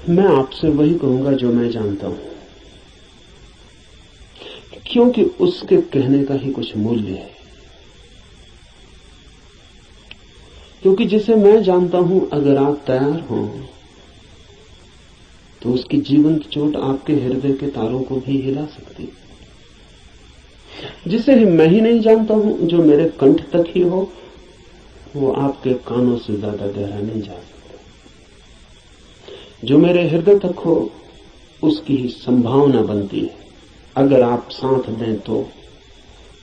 मैं आपसे वही कहूंगा जो मैं जानता हूं, क्योंकि उसके कहने का ही कुछ मूल्य है। क्योंकि जिसे मैं जानता हूं, अगर आप तैयार हो तो उसकी जीवंत चोट आपके हृदय के तारों को भी हिला सकती। जिसे मैं ही नहीं जानता हूं, जो मेरे कंठ तक ही हो, वो आपके कानों से ज्यादा गहरा नहीं जा सकता। जो मेरे हृदय तक हो, उसकी ही संभावना बनती है। अगर आप साथ दें तो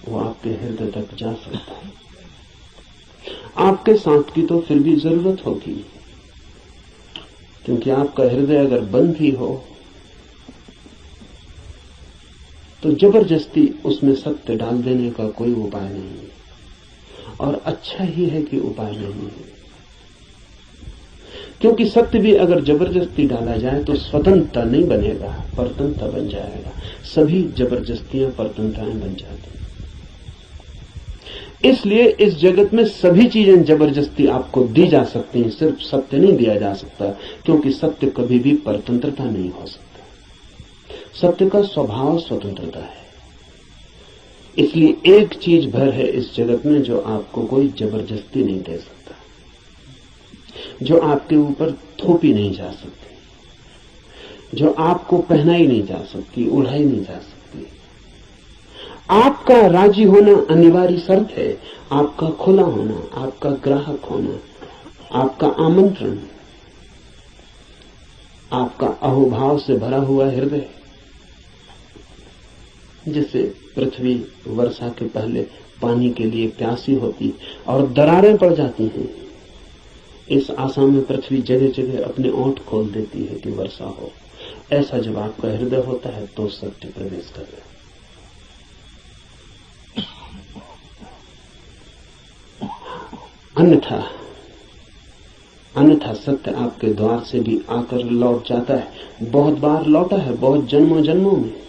वो आपके हृदय तक जा सकता है। आपके साथ की तो फिर भी जरूरत होगी, क्योंकि आपका हृदय अगर बंद ही हो तो जबरदस्ती उसमें सत्य डाल देने का कोई उपाय नहीं है। और अच्छा ही है कि उपाय नहीं है, क्योंकि सत्य भी अगर जबरदस्ती डाला जाए तो स्वतंत्रता नहीं बनेगा, परतंत्रता बन जाएगा। सभी जबरदस्तियां परतंत्रताएं बन जाती। इसलिए इस जगत में सभी चीजें जबरदस्ती आपको दी जा सकती हैं, सिर्फ सत्य नहीं दिया जा सकता, क्योंकि सत्य कभी भी परतंत्रता नहीं हो सकता। सत्य का स्वभाव स्वतंत्रता है। इसलिए एक चीज भर है इस जगत में जो आपको कोई जबरदस्ती नहीं दे सकता, जो आपके ऊपर थोपी नहीं जा सकती, जो आपको पहनाई नहीं जा सकती, उड़ाई नहीं जा सकती। आपका राजी होना अनिवार्य शर्त है, आपका खुला होना, आपका ग्राहक होना, आपका आमंत्रण, आपका अहोभाव से भरा हुआ हृदय। जैसे पृथ्वी वर्षा के पहले पानी के लिए प्यासी होती और दरारें पड़ जाती हैं, इस आशा में पृथ्वी जगह जगह अपने ओंठ खोल देती है कि वर्षा हो। ऐसा जब आपका हृदय होता है तो सत्य प्रवेश कर रहे। अन्यथा सत्य आपके द्वार से भी आकर लौट जाता है। बहुत बार लौटा है, बहुत जन्मों जन्मों में।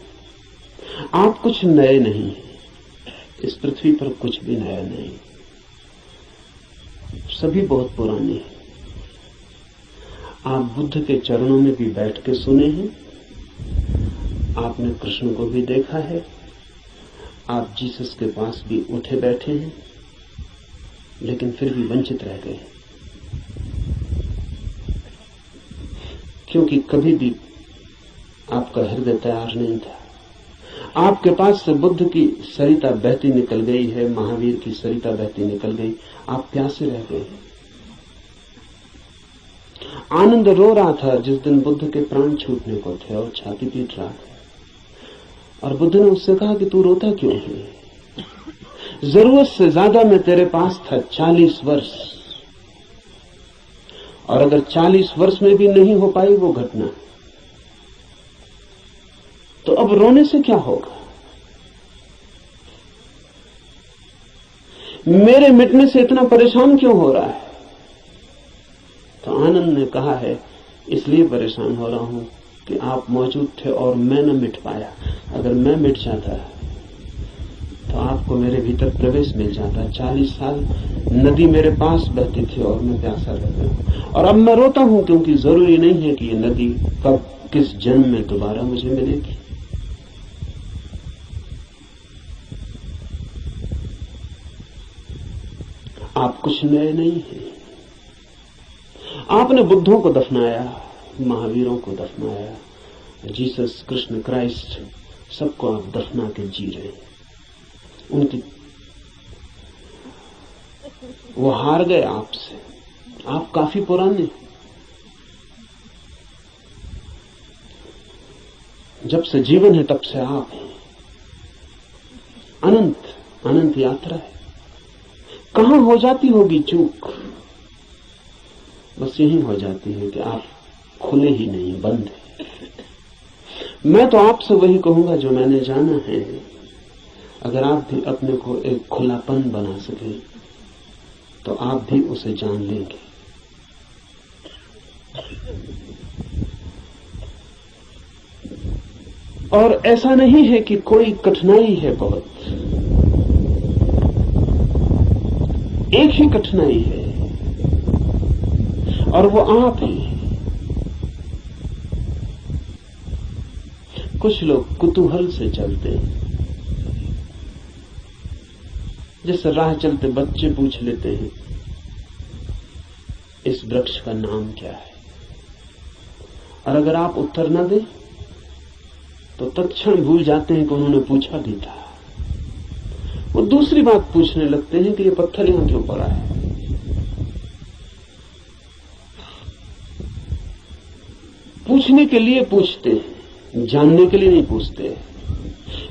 आप कुछ नए नहीं, इस पृथ्वी पर कुछ भी नया नहीं, सभी बहुत पुराने हैं। आप बुद्ध के चरणों में भी बैठ के सुने हैं, आपने कृष्ण को भी देखा है, आप जीसस के पास भी उठे बैठे हैं, लेकिन फिर भी वंचित रह गए, क्योंकि कभी भी आपका हृदय तैयार नहीं था। आपके पास से बुद्ध की सरिता बहती निकल गई है, महावीर की सरिता बहती निकल गई, आप प्यासे रह गए। आनंद रो रहा था जिस दिन बुद्ध के प्राण छूटने को थे और छाती पीट रहा था, और बुद्ध ने उससे कहा कि तू रोता क्यों है? जरूरत से ज्यादा मैं तेरे पास था 40 वर्ष, और अगर 40 वर्ष में भी नहीं हो पाई वो घटना, तो अब रोने से क्या होगा? मेरे मिटने से इतना परेशान क्यों हो रहा है? तो आनंद ने कहा है, इसलिए परेशान हो रहा हूं कि आप मौजूद थे और मैं न मिट पाया। अगर मैं मिट जाता तो आपको मेरे भीतर प्रवेश मिल जाता। 40 साल नदी मेरे पास बहती थी और मैं प्यासा रह गया, और अब मैं रोता हूं क्योंकि जरूरी नहीं है कि ये नदी कब किस जन्म में दोबारा मुझे मिलेगी। आप कुछ नए नहीं हैं। आपने बुद्धों को दफनाया, महावीरों को दफनाया, जीसस, कृष्ण, क्राइस्ट, सबको आप दफना के जी रहे हैं। उनकी वो हार गए आपसे। आप काफी पुराने, जब से जीवन है तब से आप हैं। अनंत अनंत यात्रा है। कहां हो जाती होगी चूक? बस यही हो जाती है कि आप खुले ही नहीं, बंद है। मैं तो आपसे वही कहूंगा जो मैंने जाना है। अगर आप भी अपने को एक खुलापन बना सके तो आप भी उसे जान लेंगे। और ऐसा नहीं है कि कोई कठिनाई है, बहुत एक ही कठिनाई है, और वो आप हैं। कुछ लोग कुतूहल से चलते हैं, जैसे राह चलते बच्चे पूछ लेते हैं इस वृक्ष का नाम क्या है, और अगर आप उत्तर न दें तो तत्क्षण भूल जाते हैं कि उन्होंने पूछा भी था। वो दूसरी बात पूछने लगते हैं कि ये पत्थर यहां क्यों पड़ा है। पूछने के लिए पूछते हैं, जानने के लिए नहीं पूछते।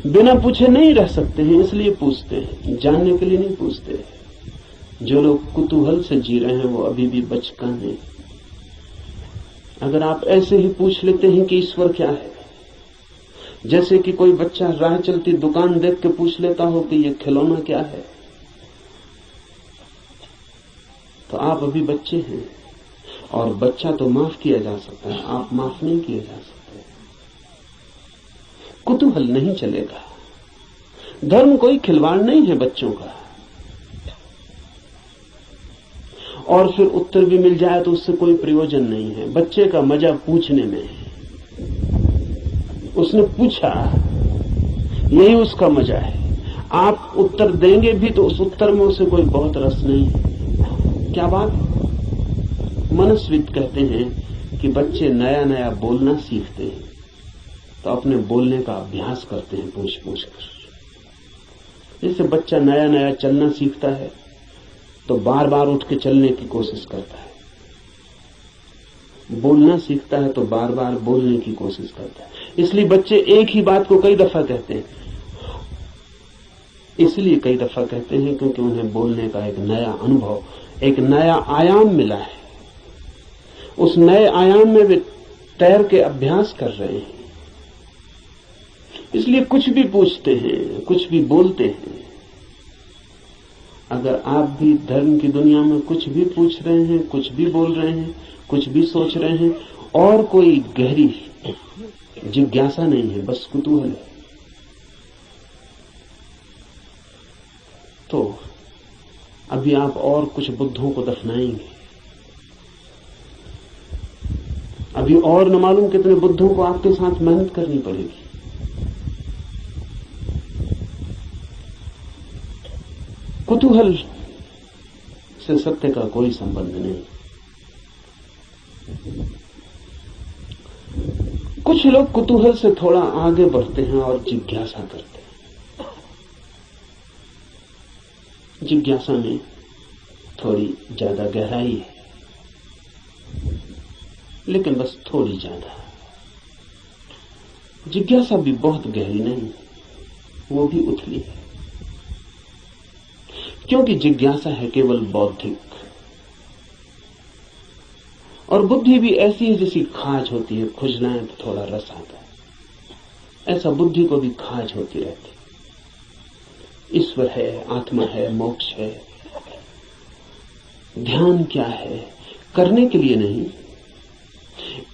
बिना पूछे नहीं रह सकते हैं, इसलिए पूछते हैं, जानने के लिए नहीं पूछते। जो लोग कुतूहल से जी रहे हैं वो अभी भी बचकाने हैं। अगर आप ऐसे ही पूछ लेते हैं कि ईश्वर क्या है, जैसे कि कोई बच्चा राह चलती दुकान देख के पूछ लेता हो कि ये खिलौना क्या है, तो आप अभी बच्चे हैं। और बच्चा तो माफ किया जा सकता है, आप माफ नहीं किए जा सकते। कुतूहल नहीं चलेगा। धर्म कोई खिलवाड़ नहीं है बच्चों का। और फिर उत्तर भी मिल जाए तो उससे कोई प्रयोजन नहीं है। बच्चे का मजा पूछने में है। उसने पूछा, यही उसका मजा है। आप उत्तर देंगे भी तो उस उत्तर में उसे कोई बहुत रस नहीं है। क्या बात? मनस्विद कहते हैं कि बच्चे नया नया बोलना सीखते हैं तो अपने बोलने का अभ्यास करते हैं पूछ पूछ कर। जैसे बच्चा नया नया चलना सीखता है तो बार बार उठ के चलने की कोशिश करता है, बोलना सीखता है तो बार बार बोलने की कोशिश करता है। इसलिए बच्चे एक ही बात को कई दफा कहते हैं। इसलिए कई दफा कहते हैं क्योंकि उन्हें बोलने का एक नया अनुभव, एक नया आयाम मिला है। उस नए आयाम में वे तैर के अभ्यास कर रहे हैं। इसलिए कुछ भी पूछते हैं, कुछ भी बोलते हैं। अगर आप भी धर्म की दुनिया में कुछ भी पूछ रहे हैं, कुछ भी बोल रहे हैं, कुछ भी सोच रहे हैं और कोई गहरी जिज्ञासा नहीं है, बस कुतूहल है, तो अभी आप और कुछ बुद्धों को दफनाएंगे। अभी और न मालूम कितने बुद्धों को आपके साथ मेहनत करनी पड़ेगी। कुतूहल से सत्य का कोई संबंध नहीं। कुछ लोग कुतूहल से थोड़ा आगे बढ़ते हैं और जिज्ञासा करते हैं। जिज्ञासा में थोड़ी ज्यादा गहराई है, लेकिन बस थोड़ी ज्यादा। जिज्ञासा भी बहुत गहरी नहीं, वो भी उथली है, क्योंकि जिज्ञासा है केवल बौद्धिक। और बुद्धि भी ऐसी है जैसी खाज होती है, खुजलाएं तो थोड़ा रस आता है, ऐसा बुद्धि को भी खाज होती रहती। ईश्वर है, आत्मा है, मोक्ष है, ध्यान क्या है, करने के लिए नहीं।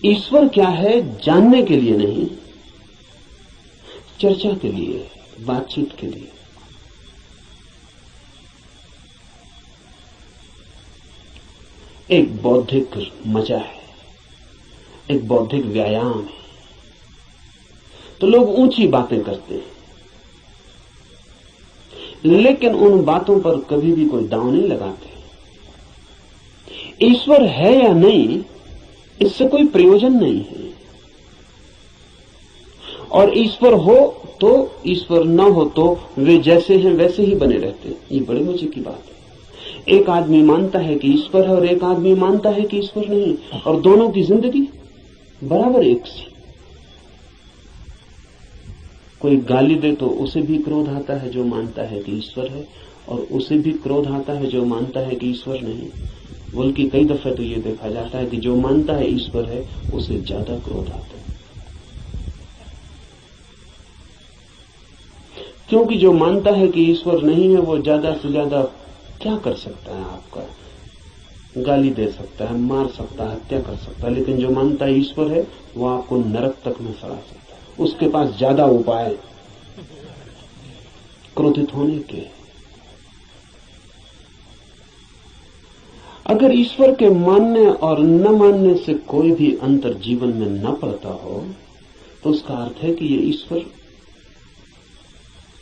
ईश्वर क्या है, जानने के लिए नहीं, चर्चा के लिए, बातचीत के लिए। एक बौद्धिक मजा है, एक बौद्धिक व्यायाम है। तो लोग ऊंची बातें करते हैं, लेकिन उन बातों पर कभी भी कोई दांव नहीं लगाते। ईश्वर है या नहीं, इससे कोई प्रयोजन नहीं है। और ईश्वर हो तो, ईश्वर न हो तो वे जैसे हैं वैसे ही बने रहते हैं। ये बड़े मजे की बात है। एक आदमी मानता है कि ईश्वर है और एक आदमी मानता है कि ईश्वर नहीं, और दोनों की जिंदगी बराबर एक सी। कोई गाली दे तो उसे भी क्रोध आता है जो मानता है कि ईश्वर है, और उसे भी क्रोध आता है जो मानता है कि ईश्वर नहीं। बल्कि कई दफे तो ये देखा जाता है कि जो मानता है ईश्वर है उसे ज्यादा क्रोध आता है, क्योंकि जो मानता है कि ईश्वर नहीं है वो ज्यादा से ज्यादा क्या कर सकता है? आपका गाली दे सकता है, मार सकता है, हत्या कर सकता है। लेकिन जो मानता है ईश्वर है वो आपको नरक तक में सड़ा सकता है। उसके पास ज्यादा उपाय क्रोधित होने के। अगर ईश्वर के मानने और न मानने से कोई भी अंतर जीवन में न पड़ता हो तो उसका अर्थ है कि ये ईश्वर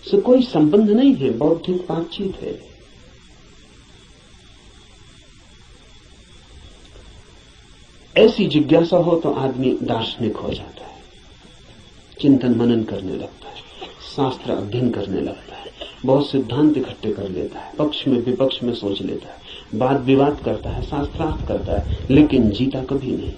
से कोई संबंध नहीं है, बौद्धिक बातचीत है। ऐसी जिज्ञासा हो तो आदमी दार्शनिक हो जाता है, चिंतन मनन करने लगता है, शास्त्र अध्ययन करने लगता है, बहुत सिद्धांत इकट्ठे कर लेता है, पक्ष में विपक्ष में सोच लेता है, वाद विवाद करता है, शास्त्रार्थ करता है, लेकिन जीता कभी नहीं।